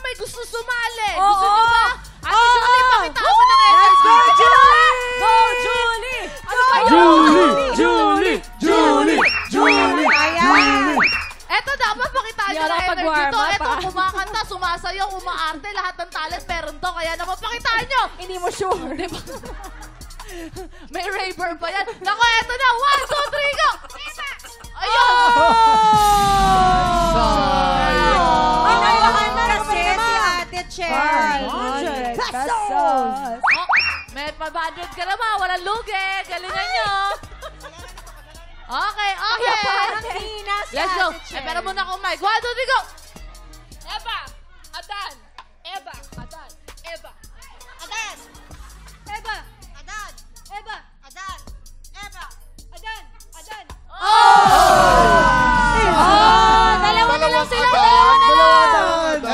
may gusto sumali. Oo. Gusto nyo ba? Ate Julie, pakitaan mo ng energy. Go, Julie! Go, Julie! Ano ba yun? Julie! Ayan! Eto dapat pakitaan nyo Yan ng ang energy to. pag-warm up, Eto, ah. kumakanta, sumasayaw, umaarte, lahat ng talent meron to. Kaya naman pakitaan nyo. Hindi mo sure. Diba? May raver pa yan. Naku, eto na. 1, 2, 3, go! Ayun! Inayahan na kasi si Ate Cherry. 100 pesos. Oh, may pa-budget ka naman. Walang lugi. Galingan nyo. Okay. Parang hina si Let's go. Ate Cherry. Pero muna akong mic. 1, 2, 3, go!